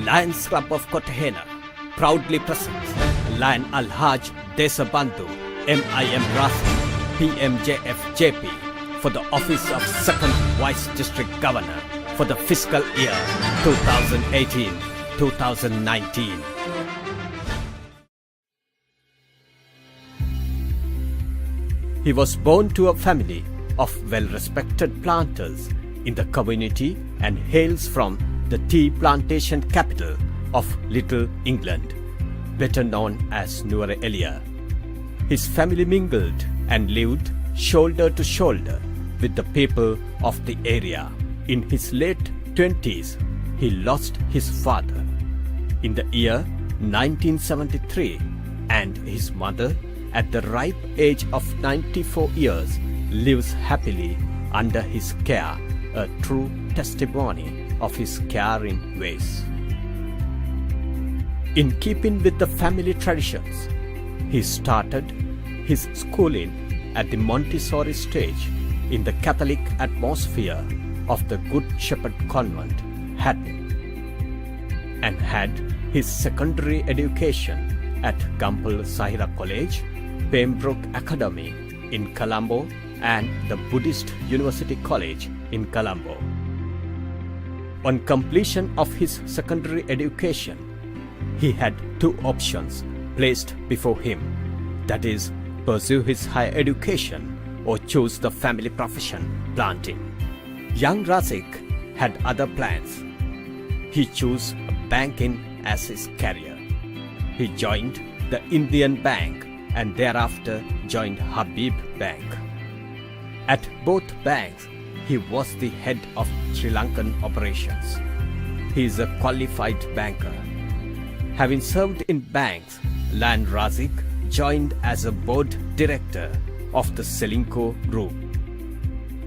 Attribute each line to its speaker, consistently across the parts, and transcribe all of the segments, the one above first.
Speaker 1: Lions Club of KOTAHENA proudly presents Lion Al-Haj Desabandhu MIM Razeek PMJF JP for the office of 2nd Vice District Governor for the fiscal year 2018-2019. He was born to a family of well-respected planters in the community and hails from the tea plantation capital of Little England, better known as Nuwara Eliya. His family mingled and lived shoulder to shoulder with the people of the area. In his late 20s, he lost his father in the year 1973, and his mother, at the ripe age of 94 years, lives happily under his care, a true testimony of his caring ways. In keeping with the family traditions, he started his schooling at the Montessori stage in the Catholic atmosphere of the Good Shepherd Convent, Hatton, and had his secondary education at Gampal Sahira College, Pembroke Academy in Colombo, and the Buddhist University College in Colombo. On completion of his secondary education, he had two options placed before him, that is, pursue his higher education or choose the family profession, planting. Young Razeek had other plans. He chose banking as his career. He joined the Indian Bank and thereafter joined Habib Bank. At both banks, he was the head of Sri Lankan operations. He is a qualified banker. Having served in banks, Lion Razeek joined as a board director of the Selinco Group.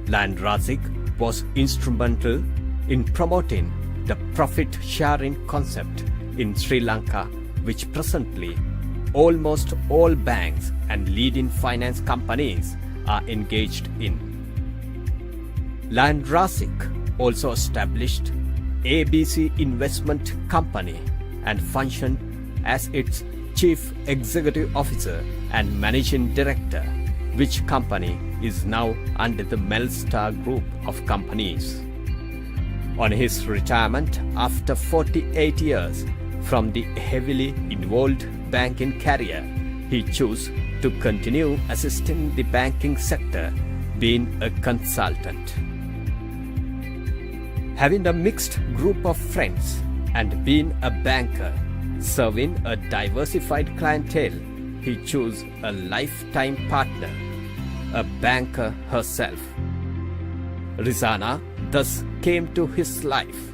Speaker 1: Lion Razeek was instrumental in promoting the profit-sharing concept in Sri Lanka, which presently almost all banks and leading finance companies are engaged in. Lion Razeek also established ABC Investment Company and functioned as its Chief Executive Officer and Managing Director, which company is now under the Melstar Group of companies. On his retirement after 48 years from the heavily involved banking career, he chose to continue assisting the banking sector, being a consultant. Having a mixed group of friends and being a banker, serving a diversified clientele, he chose a lifetime partner, a banker herself. Rizana thus came to his life.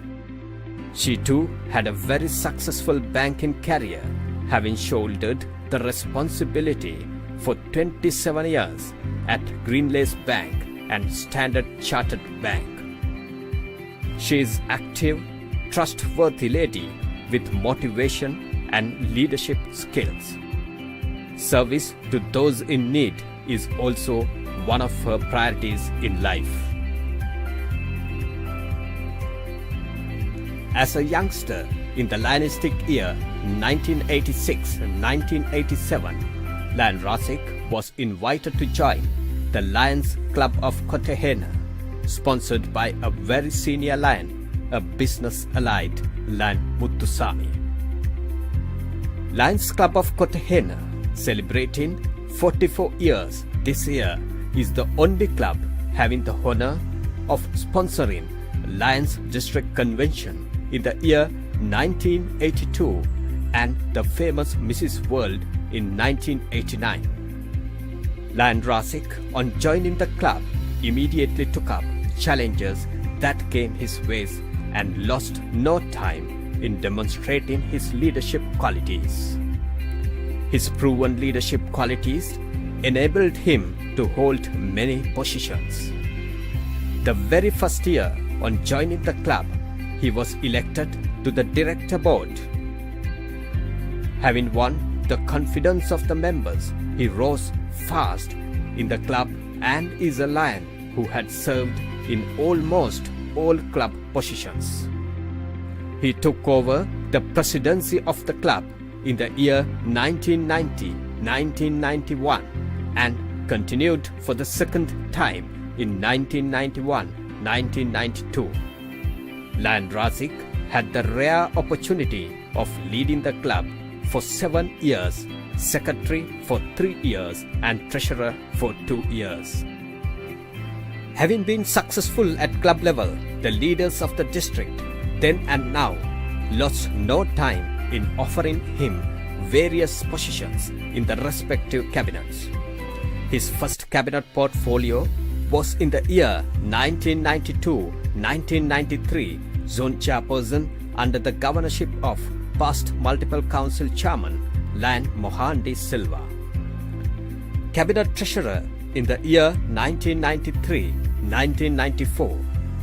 Speaker 1: She too had a very successful banking career, having shouldered the responsibility for 27 years at Greenlace Bank and Standard Chartered Bank. She is active, trustworthy lady with motivation and leadership skills. Service to those in need is also one of her priorities in life. As a youngster in the Lionistic year 1986-1987, Lion Razeek was invited to join the Lions Club of KOTAHENA, sponsored by a very senior lion, a business-allied Lion Muthusamy. Lions Club of KOTAHENA, celebrating 44 years this year, is the only club having the honor of sponsoring Lions District Convention in the year 1982 and the famous Mrs. World in 1989. Lion Razeek, on joining the club, immediately took up challenges that came his way and lost no time in demonstrating his leadership qualities. His proven leadership qualities enabled him to hold many positions. The very first year on joining the club, he was elected to the director board. Having won the confidence of the members, he rose fast in the club and is a lion who had served in almost all club positions. He took over the presidency of the club in the year 1990-1991 and continued for the second time in 1991-1992. Razeek had the rare opportunity of leading the club for 7 years, secretary for 3 years and treasurer for 2 years. Having been successful at club level, the leaders of the district, then and now, lost no time in offering him various positions in the respective cabinets. His first cabinet portfolio was in the year 1992-1993 zone chairperson under the governorship of past multiple council chairman Lan Mohandi Silva. Cabinet treasurer in the year 1993-1994,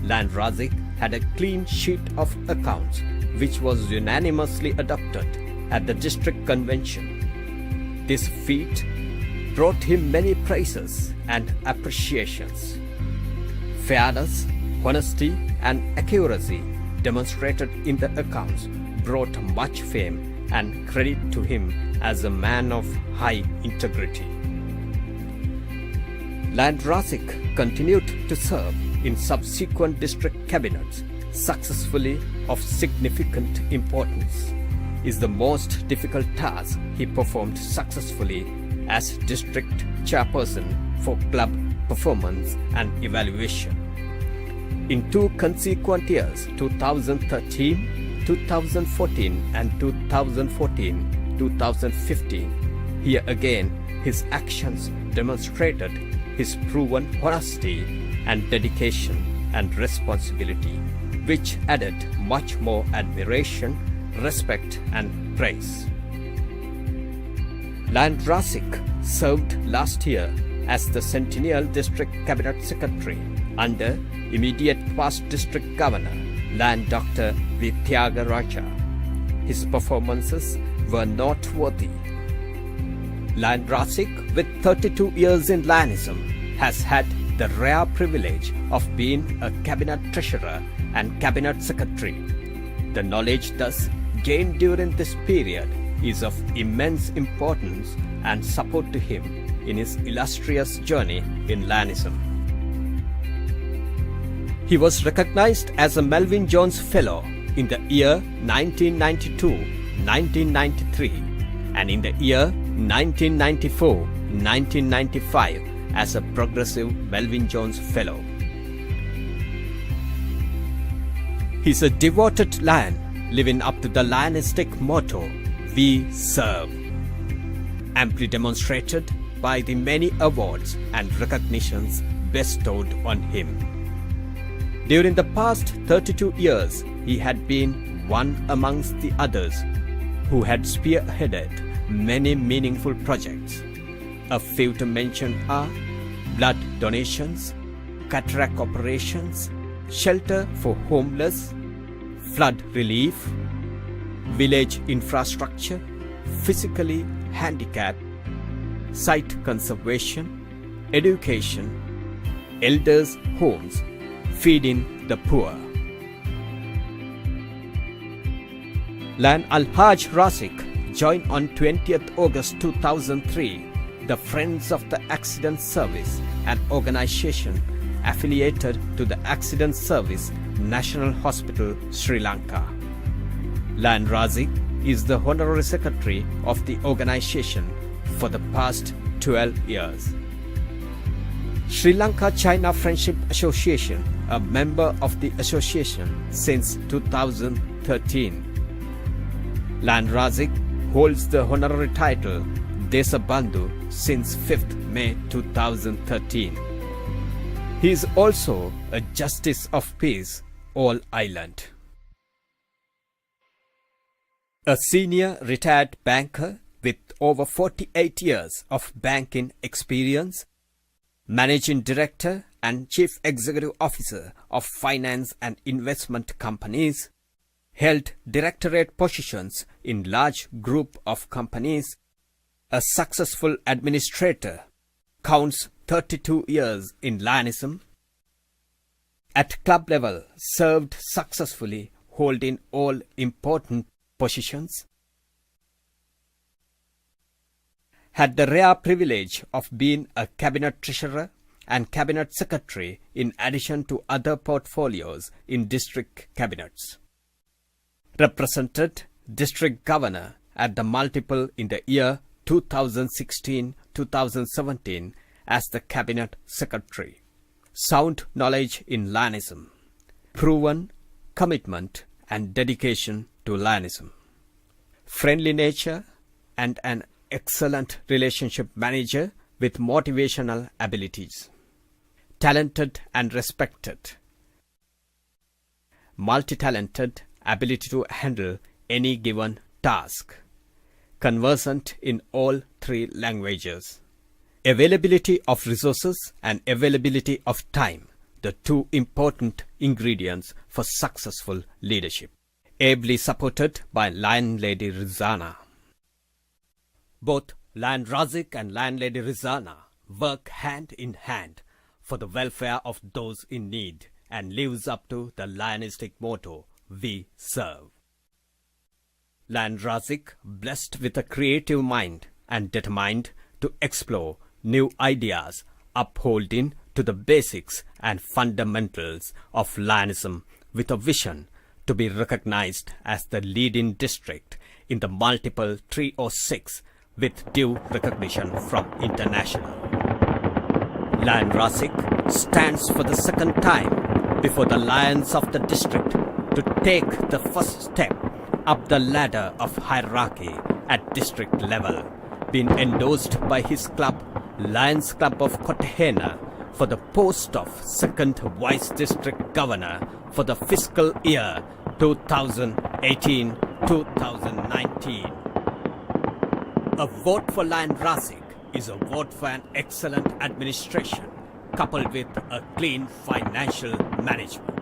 Speaker 1: Razeek had a clean sheet of accounts which was unanimously adopted at the district convention. This feat brought him many praises and appreciations. Fairness, honesty and accuracy demonstrated in the accounts brought much fame and credit to him as a man of high integrity. Razeek continued to serve in subsequent district cabinets successfully. Of significant importance is the most difficult task he performed successfully as district chairperson for club performance and evaluation. In 2 consequent years, 2013, 2014 and 2014-2015, here again his actions demonstrated his proven honesty and dedication and responsibility, which added much more admiration, respect and praise. Razeek served last year as the Centennial District Cabinet Secretary under immediate past District Governor Dr. V. Tyagaraja. His performances were noteworthy. Razeek, with 32 years in Lanism, has had the rare privilege of being a cabinet treasurer and cabinet secretary. The knowledge thus gained during this period is of immense importance and support to him in his illustrious journey in Lanism. He was recognized as a Melvin Jones Fellow in the year 1992-1993 and in the year 1994-1995 as a Progressive Melvin Jones Fellow. He is a devoted Lion, living up to the Lionistic motto, "We serve," amply demonstrated by the many awards and recognitions bestowed on him. During the past 32 years, he had been one amongst the others who had spearheaded many meaningful projects. A few to mention are blood donations, cataract operations, shelter for homeless, flood relief, village infrastructure, physically handicapped, site conservation, education, elders' homes, feeding the poor. Alhaj Razeek joined on 20th August 2003 the Friends of the Accident Service, an organization affiliated to the Accident Service National Hospital, Sri Lanka. Razeek is the Honorary Secretary of the organization for the past 12 years. Sri Lanka-China Friendship Association, a member of the association since 2013. Razeek holds the honorary title Desabandhu since 5th May 2013. He is also a Justice of Peace, All Island. A senior retired banker with over 48 years of banking experience, Managing Director and Chief Executive Officer of Finance and Investment Companies, held directorate positions in large group of companies, a successful administrator, counts 32 years in Lionism. At club level, served successfully, holding all important positions, had the rare privilege of being a cabinet treasurer and cabinet secretary in addition to other portfolios in district cabinets, represented district governor at the multiple in the year 2016-2017 as the cabinet secretary, sound knowledge in Lionism, proven commitment and dedication to Lionism, friendly nature and an excellent relationship manager with motivational abilities, talented and respected, multi-talented ability to handle any given task, conversant in all 3 languages, availability of resources and availability of time, the 2 important ingredients for successful leadership, ably supported by Lion Lady Rizana. Both Lion Razeek and Lion Lady Rizana work hand in hand for the welfare of those in need and lives up to the Lionistic motto, "We serve." Lion Razeek, blessed with a creative mind and determined to explore new ideas, upholding to the basics and fundamentals of Lionism with a vision to be recognized as the leading district in the multiple 306 with due recognition from international. Lion Razeek stands for the second time before the Lions of the district to take the first step up the ladder of hierarchy at district level, being endorsed by his club, Lions Club of KOTAHENA, for the post of second Vice District Governor for the fiscal year 2018-2019. A vote for Lion Razeek is a vote for an excellent administration coupled with a clean financial management.